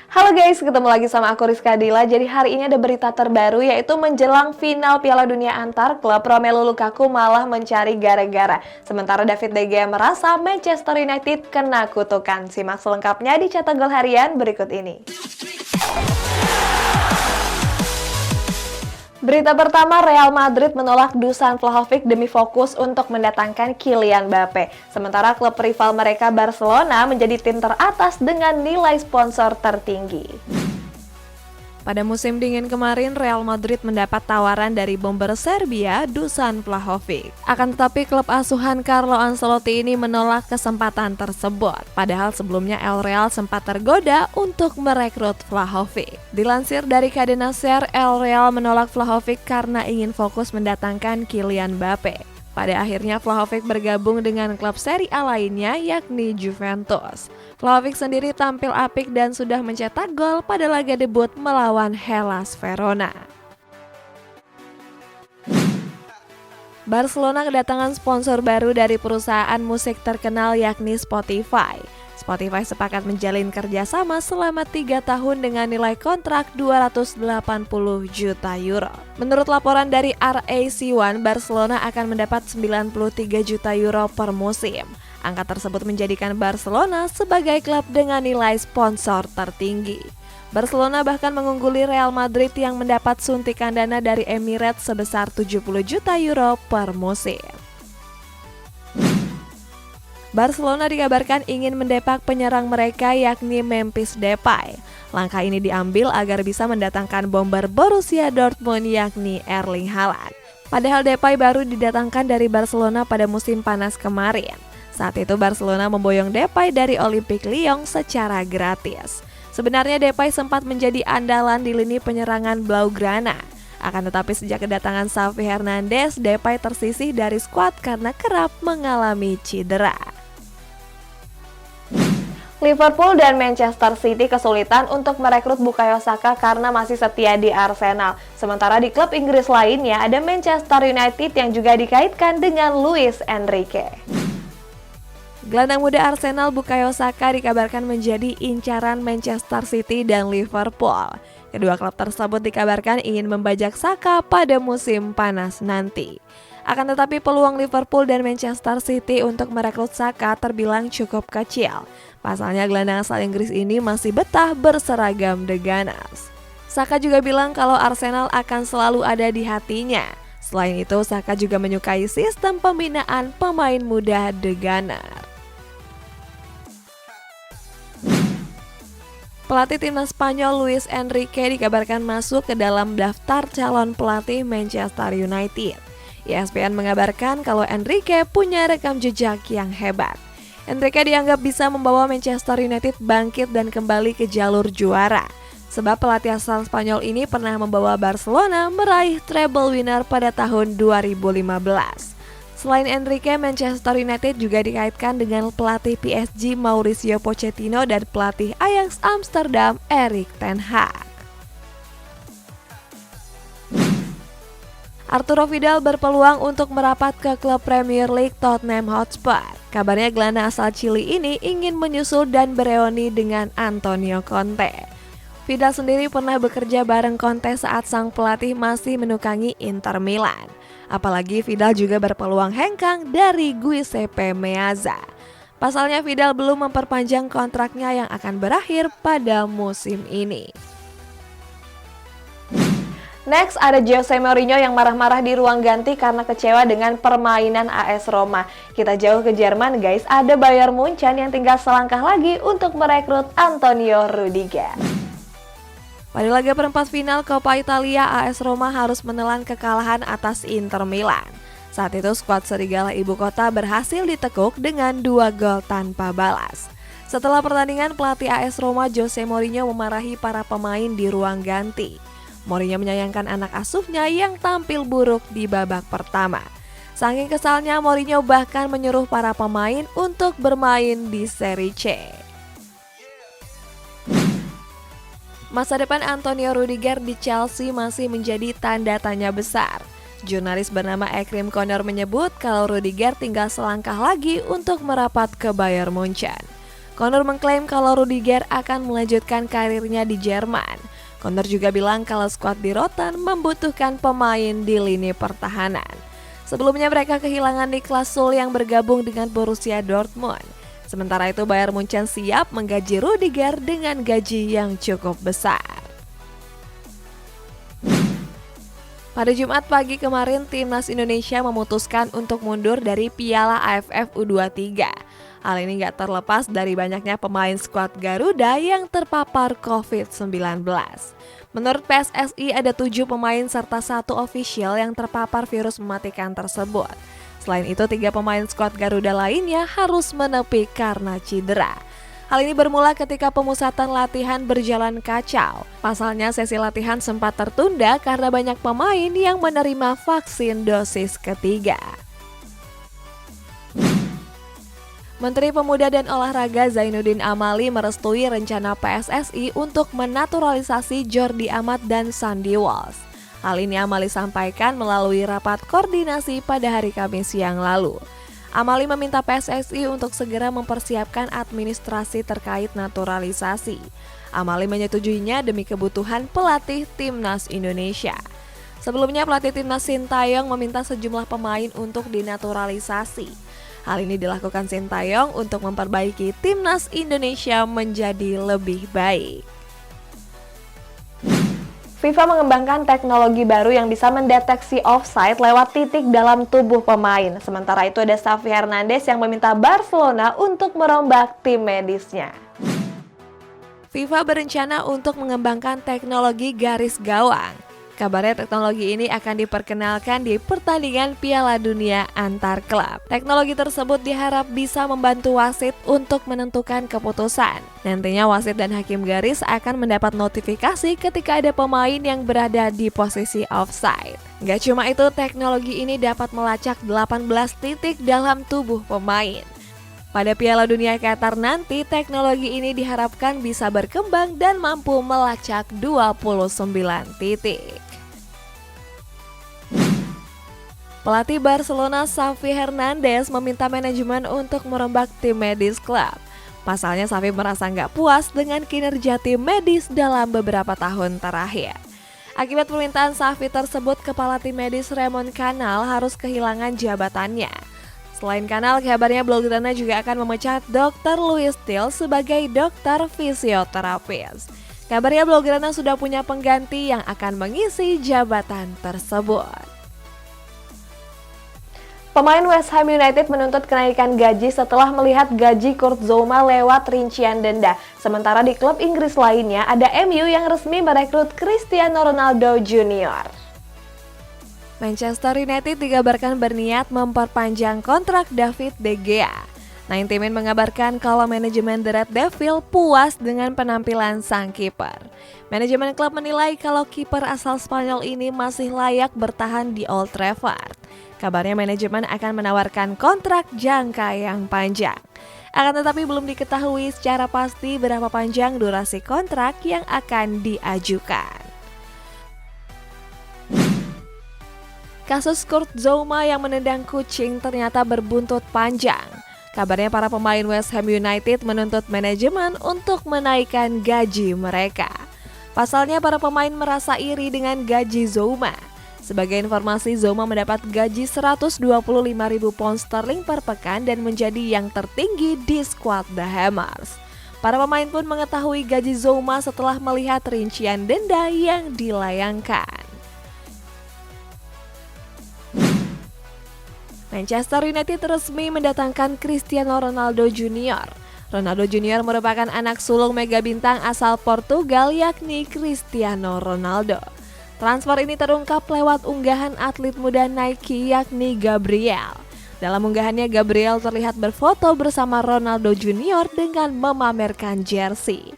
Halo guys, ketemu lagi sama aku Rizka Dila. Jadi hari ini ada berita terbaru yaitu menjelang final Piala Dunia antar klub, Romelu Lukaku malah mencari gara-gara. Sementara David De Gea merasa Manchester United kena kutukan. Simak selengkapnya di Cetak Gol Harian berikut ini. Berita pertama, Real Madrid menolak Dusan Vlahovic demi fokus untuk mendatangkan Kylian Mbappe. Sementara klub rival mereka Barcelona menjadi tim teratas dengan nilai sponsor tertinggi. Pada musim dingin kemarin, Real Madrid mendapat tawaran dari bomber Serbia, Dusan Vlahovic. Akan tetapi klub asuhan Carlo Ancelotti ini menolak kesempatan tersebut. Padahal sebelumnya El Real sempat tergoda untuk merekrut Vlahovic. Dilansir dari Cadena Ser, El Real menolak Vlahovic karena ingin fokus mendatangkan Kylian Mbappe. Pada akhirnya Vlahovic bergabung dengan klub Serie A lainnya yakni Juventus. Vlahovic sendiri tampil apik dan sudah mencetak gol pada laga debut melawan Hellas Verona. Barcelona kedatangan sponsor baru dari perusahaan musik terkenal yakni Spotify. Spotify sepakat menjalin kerjasama selama 3 tahun dengan nilai kontrak 280 juta euro. Menurut laporan dari RAC1, Barcelona akan mendapat 93 juta euro per musim. Angka tersebut menjadikan Barcelona sebagai klub dengan nilai sponsor tertinggi. Barcelona bahkan mengungguli Real Madrid yang mendapat suntikan dana dari Emirates sebesar 70 juta euro per musim. Barcelona dikabarkan ingin mendepak penyerang mereka yakni Memphis Depay. Langkah ini diambil agar bisa mendatangkan bomber Borussia Dortmund yakni Erling Haaland. Padahal Depay baru didatangkan dari Barcelona pada musim panas kemarin. Saat itu Barcelona memboyong Depay dari Olympique Lyon secara gratis. Sebenarnya Depay sempat menjadi andalan di lini penyerangan Blaugrana. Akan tetapi sejak kedatangan Xavi Hernandez, Depay tersisih dari skuad karena kerap mengalami cedera. Liverpool dan Manchester City kesulitan untuk merekrut Bukayo Saka karena masih setia di Arsenal. Sementara di klub Inggris lainnya ada Manchester United yang juga dikaitkan dengan Luis Enrique. Gelandang muda Arsenal Bukayo Saka dikabarkan menjadi incaran Manchester City dan Liverpool. Kedua klub tersebut dikabarkan ingin membajak Saka pada musim panas nanti. Akan tetapi peluang Liverpool dan Manchester City untuk merekrut Saka terbilang cukup kecil. Pasalnya gelandang asal Inggris ini masih betah berseragam The Gunners. Saka juga bilang kalau Arsenal akan selalu ada di hatinya. Selain itu, Saka juga menyukai sistem pembinaan pemain muda The Gunners. Pelatih timnas Spanyol Luis Enrique dikabarkan masuk ke dalam daftar calon pelatih Manchester United. ESPN mengabarkan kalau Enrique punya rekam jejak yang hebat. Enrique dianggap bisa membawa Manchester United bangkit dan kembali ke jalur juara. Sebab pelatih asal Spanyol ini pernah membawa Barcelona meraih treble winner pada tahun 2015. Selain Enrique, Manchester United juga dikaitkan dengan pelatih PSG Mauricio Pochettino dan pelatih Ajax Amsterdam Erik ten Hag. Arturo Vidal berpeluang untuk merapat ke klub Premier League Tottenham Hotspur. Kabarnya gelandang asal Chili ini ingin menyusul dan bereuni dengan Antonio Conte. Vidal sendiri pernah bekerja bareng Conte saat sang pelatih masih menukangi Inter Milan. Apalagi Vidal juga berpeluang hengkang dari Giuseppe Meazza. Pasalnya Vidal belum memperpanjang kontraknya yang akan berakhir pada musim ini. Next, ada Jose Mourinho yang marah-marah di ruang ganti karena kecewa dengan permainan AS Roma. Kita jauh ke Jerman guys, ada Bayern Munchen yang tinggal selangkah lagi untuk merekrut Antonio Rudiger. Pada laga perempat final Coppa Italia, AS Roma harus menelan kekalahan atas Inter Milan. Saat itu skuad Serigala Ibu Kota berhasil ditekuk dengan 2 gol tanpa balas. Setelah pertandingan, pelatih AS Roma Jose Mourinho memarahi para pemain di ruang ganti. Mourinho menyayangkan anak asuhnya yang tampil buruk di babak pertama. Saking kesalnya, Mourinho bahkan menyuruh para pemain untuk bermain di Serie C. Masa depan Antonio Rudiger di Chelsea masih menjadi tanda tanya besar. Jurnalis bernama Ekrim Connor menyebut kalau Rudiger tinggal selangkah lagi untuk merapat ke Bayern Munchen. Conor mengklaim kalau Rudiger akan melanjutkan karirnya di Jerman. Conor juga bilang kalau skuad di Rotterdam membutuhkan pemain di lini pertahanan. Sebelumnya mereka kehilangan Niklas Süle yang bergabung dengan Borussia Dortmund. Sementara itu Bayern Munchen siap menggaji Rudiger dengan gaji yang cukup besar. Pada Jumat pagi kemarin, Timnas Indonesia memutuskan untuk mundur dari Piala AFF U23. Hal ini gak terlepas dari banyaknya pemain skuad Garuda yang terpapar COVID-19. Menurut PSSI ada 7 pemain serta 1 ofisial yang terpapar virus mematikan tersebut. Selain itu 3 pemain skuad Garuda lainnya harus menepi karena cedera. Hal ini bermula ketika pemusatan latihan berjalan kacau. Pasalnya sesi latihan sempat tertunda karena banyak pemain yang menerima vaksin dosis ketiga. Menteri Pemuda dan Olahraga Zainuddin Amali merestui rencana PSSI untuk menaturalisasi Jordi Amat dan Sandy Walsh. Hal ini Amali sampaikan melalui rapat koordinasi pada hari Kamis yang lalu. Amali meminta PSSI untuk segera mempersiapkan administrasi terkait naturalisasi. Amali menyetujuinya demi kebutuhan pelatih Timnas Indonesia. Sebelumnya pelatih Timnas Sintayong meminta sejumlah pemain untuk dinaturalisasi. Hal ini dilakukan Sintayong untuk memperbaiki Timnas Indonesia menjadi lebih baik. FIFA mengembangkan teknologi baru yang bisa mendeteksi offside lewat titik dalam tubuh pemain. Sementara itu ada Xavi Hernandez yang meminta Barcelona untuk merombak tim medisnya. FIFA berencana untuk mengembangkan teknologi garis gawang. Kabarnya teknologi ini akan diperkenalkan di pertandingan Piala Dunia antar klub. Teknologi tersebut diharap bisa membantu wasit untuk menentukan keputusan. Nantinya wasit dan hakim garis akan mendapat notifikasi ketika ada pemain yang berada di posisi offside. Gak cuma itu, teknologi ini dapat melacak 18 titik dalam tubuh pemain. Pada Piala Dunia Qatar nanti, teknologi ini diharapkan bisa berkembang dan mampu melacak 29 titik. Pelatih Barcelona Xavi Hernandez meminta manajemen untuk merombak tim medis klub. Pasalnya Xavi merasa nggak puas dengan kinerja tim medis dalam beberapa tahun terakhir. Akibat permintaan Xavi tersebut, kepala tim medis Ramon Canal harus kehilangan jabatannya. Selain Canal, kabarnya Blaugrana juga akan memecat Dr. Luis Til sebagai dokter fisioterapis. Kabarnya Blaugrana sudah punya pengganti yang akan mengisi jabatan tersebut. Pemain West Ham United menuntut kenaikan gaji setelah melihat gaji Kurt Zouma lewat rincian denda. Sementara di klub Inggris lainnya ada MU yang resmi merekrut Cristiano Ronaldo Jr. Manchester United dikabarkan berniat memperpanjang kontrak David De Gea. Nine Timin mengabarkan kalau manajemen The Red Devil puas dengan penampilan sang kiper. Manajemen klub menilai kalau kiper asal Spanyol ini masih layak bertahan di Old Trafford. Kabarnya manajemen akan menawarkan kontrak jangka yang panjang. Akan tetapi belum diketahui secara pasti berapa panjang durasi kontrak yang akan diajukan. Kasus Kurt Zouma yang menendang kucing ternyata berbuntut panjang. Kabarnya para pemain West Ham United menuntut manajemen untuk menaikkan gaji mereka. Pasalnya para pemain merasa iri dengan gaji Zouma. Sebagai informasi, Zouma mendapat gaji 125.000 pound sterling per pekan dan menjadi yang tertinggi di skuad The Hammers. Para pemain pun mengetahui gaji Zouma setelah melihat rincian denda yang dilayangkan. Manchester United resmi mendatangkan Cristiano Ronaldo Jr. Ronaldo Jr. merupakan anak sulung mega bintang asal Portugal yakni Cristiano Ronaldo. Transfer ini terungkap lewat unggahan atlet muda Nike yakni Gabriel. Dalam unggahannya, Gabriel terlihat berfoto bersama Ronaldo Jr. dengan memamerkan jersey.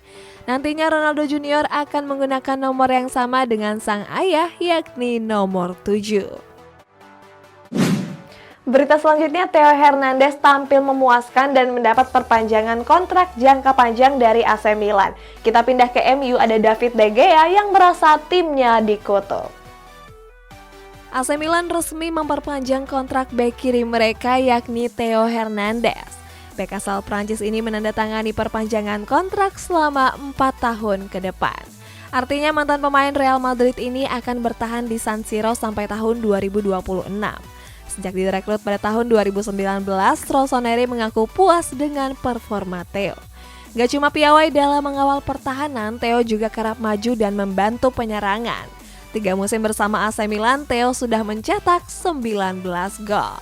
Nantinya Ronaldo Jr. akan menggunakan nomor yang sama dengan sang ayah yakni nomor 7. Berita selanjutnya, Theo Hernandez tampil memuaskan dan mendapat perpanjangan kontrak jangka panjang dari AC Milan. Kita pindah ke MU, ada David De Gea yang merasa timnya dikutuk. AC Milan resmi memperpanjang kontrak bek kiri mereka yakni Theo Hernandez. Bek asal Prancis ini menandatangani perpanjangan kontrak selama 4 tahun ke depan. Artinya mantan pemain Real Madrid ini akan bertahan di San Siro sampai tahun 2026. Sejak direkrut pada tahun 2019, Rossoneri mengaku puas dengan performa Theo. Gak cuma piawai dalam mengawal pertahanan, Theo juga kerap maju dan membantu penyerangan. 3 musim bersama AC Milan, Theo sudah mencetak 19 gol.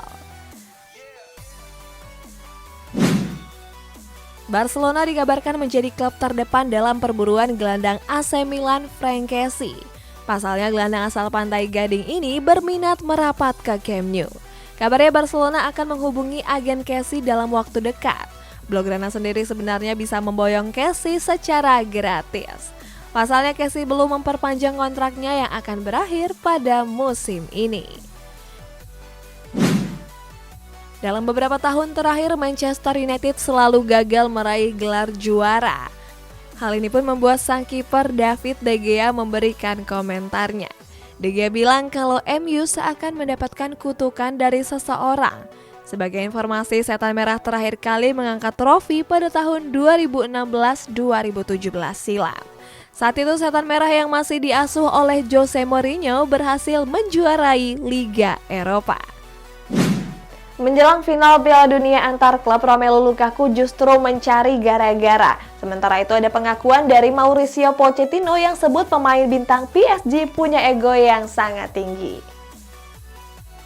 Barcelona dikabarkan menjadi klub terdepan dalam perburuan gelandang AC Milan Franck Kessié. Pasalnya gelandang asal Pantai Gading ini berminat merapat ke Camp Nou. Kabarnya Barcelona akan menghubungi agen Kessié dalam waktu dekat. Blaugrana sendiri sebenarnya bisa memboyong Kessié secara gratis. Pasalnya Kessié belum memperpanjang kontraknya yang akan berakhir pada musim ini. Dalam beberapa tahun terakhir, Manchester United selalu gagal meraih gelar juara. Hal ini pun membuat sang kiper David De Gea memberikan komentarnya. De Gea bilang kalau MU seakan mendapatkan kutukan dari seseorang. Sebagai informasi, Setan Merah terakhir kali mengangkat trofi pada tahun 2016-2017 silam. Saat itu Setan Merah yang masih diasuh oleh Jose Mourinho berhasil menjuarai Liga Eropa. Menjelang final Piala Dunia antar klub, Romelu Lukaku justru mencari gara-gara. Sementara itu ada pengakuan dari Mauricio Pochettino yang sebut pemain bintang PSG punya ego yang sangat tinggi.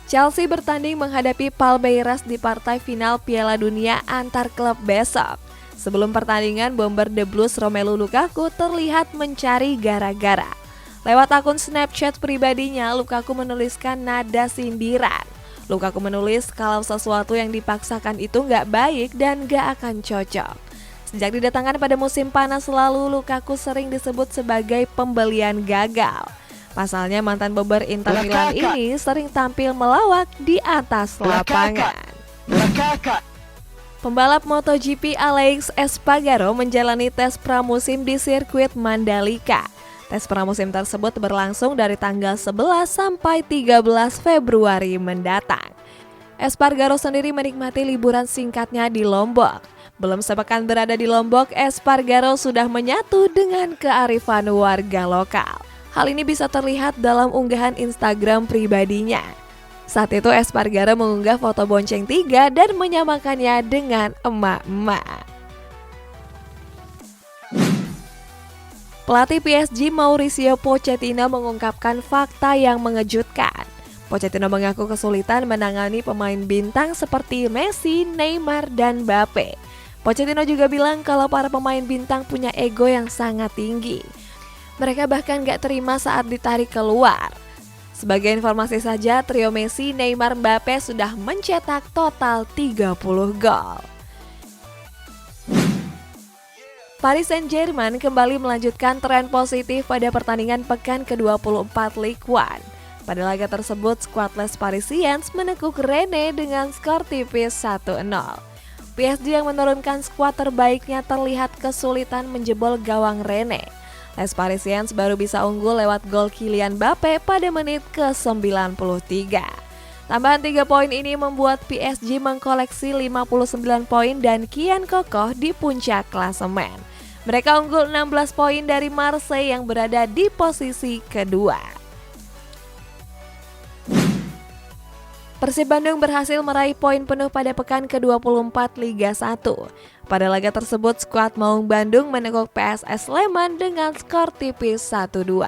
Chelsea bertanding menghadapi Palmeiras di partai final Piala Dunia antar klub besok. Sebelum pertandingan, bomber The Blues Romelu Lukaku terlihat mencari gara-gara. Lewat akun Snapchat pribadinya, Lukaku menuliskan nada sindiran. Lukaku menulis kalau sesuatu yang dipaksakan itu nggak baik dan nggak akan cocok. Sejak didatangkan pada musim panas lalu, Lukaku sering disebut sebagai pembelian gagal. Pasalnya mantan bomber Inter Milan ini sering tampil melawak di atas lapangan. Pembalap MotoGP Alex Espargaro menjalani tes pramusim di sirkuit Mandalika. Tes pramusim tersebut berlangsung dari tanggal 11 sampai 13 Februari mendatang. Espargaro sendiri menikmati liburan singkatnya di Lombok. Belum sepekan berada di Lombok, Espargaro sudah menyatu dengan kearifan warga lokal. Hal ini bisa terlihat dalam unggahan Instagram pribadinya. Saat itu Espargaro mengunggah foto bonceng 3 dan menyamakannya dengan emak-emak. Pelatih PSG Mauricio Pochettino mengungkapkan fakta yang mengejutkan. Pochettino mengaku kesulitan menangani pemain bintang seperti Messi, Neymar, dan Mbappe. Pochettino juga bilang kalau para pemain bintang punya ego yang sangat tinggi. Mereka bahkan gak terima saat ditarik keluar. Sebagai informasi saja, trio Messi, Neymar, Mbappe sudah mencetak total 30 gol. Paris Saint-Germain kembali melanjutkan tren positif pada pertandingan pekan ke-24 Ligue 1. Pada laga tersebut, skuad Les Parisiens menekuk Rennes dengan skor tipis 1-0. PSG yang menurunkan skuad terbaiknya terlihat kesulitan menjebol gawang Rennes. Les Parisiens baru bisa unggul lewat gol Kylian Mbappe pada menit ke-93. Tambahan 3 poin ini membuat PSG mengkoleksi 59 poin dan kian kokoh di puncak klasemen. Mereka unggul 16 poin dari Marseille yang berada di posisi kedua. Persib Bandung berhasil meraih poin penuh pada pekan ke-24 Liga 1. Pada laga tersebut, skuad Maung Bandung menekuk PSS Sleman dengan skor tipis 1-2.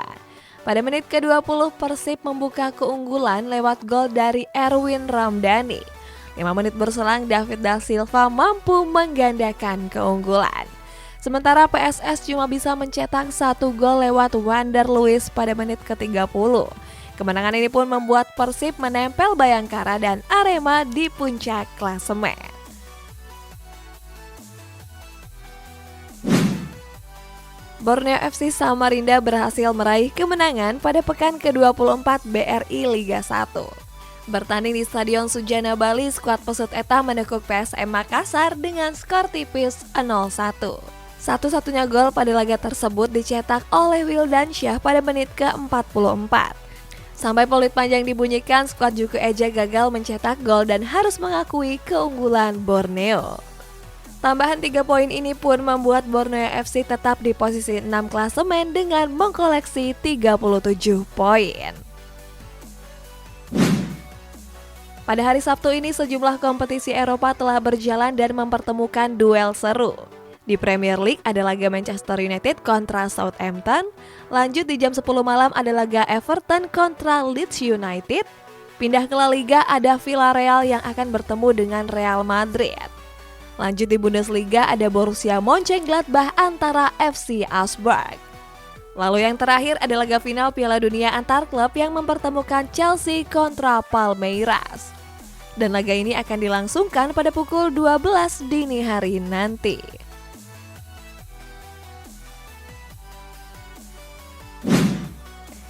Pada menit ke-20, Persib membuka keunggulan lewat gol dari Erwin Ramdhani. 5 menit berselang, David Da Silva mampu menggandakan keunggulan. Sementara PSS cuma bisa mencetak 1 gol lewat Wander Luiz pada menit ke-30. Kemenangan ini pun membuat Persib menempel Bayangkara dan Arema di puncak klasemen. Borneo FC Samarinda berhasil meraih kemenangan pada pekan ke-24 BRI Liga 1. Bertanding di Stadion Sujana Bali, skuad Pesut Eta menekuk PSM Makassar dengan skor tipis 0-1. Satu-satunya gol pada laga tersebut dicetak oleh Wildansyah pada menit ke-44. Sampai peluit panjang dibunyikan, skuad Juku Eja gagal mencetak gol dan harus mengakui keunggulan Borneo. Tambahan 3 poin ini pun membuat Borneo FC tetap di posisi 6 klasemen dengan mengkoleksi 37 poin. Pada hari Sabtu ini sejumlah kompetisi Eropa telah berjalan dan mempertemukan duel seru. Di Premier League ada laga Manchester United kontra Southampton, lanjut di jam 10 malam ada laga Everton kontra Leeds United, pindah ke La Liga ada Villarreal yang akan bertemu dengan Real Madrid. Lanjut di Bundesliga ada Borussia Mönchengladbach antara FC Augsburg. Lalu yang terakhir ada laga final Piala Dunia antar klub yang mempertemukan Chelsea kontra Palmeiras. Dan laga ini akan dilangsungkan pada pukul 12 dini hari nanti.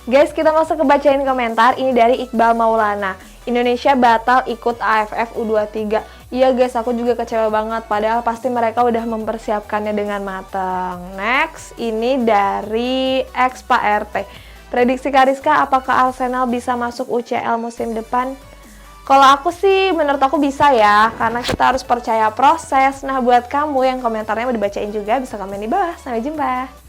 Guys, kita masuk ke bacain komentar. Ini dari Iqbal Maulana. Indonesia batal ikut AFF U23. Iya guys, aku juga kecewa banget. Padahal pasti mereka udah mempersiapkannya dengan matang. Next, ini dari Pak RT. Prediksi Kariska, apakah Arsenal bisa masuk UCL musim depan? Kalau aku sih, menurut aku bisa ya. Karena kita harus percaya proses. Nah, buat kamu yang komentarnya mau dibacain juga, bisa komen di bawah. Sampai jumpa.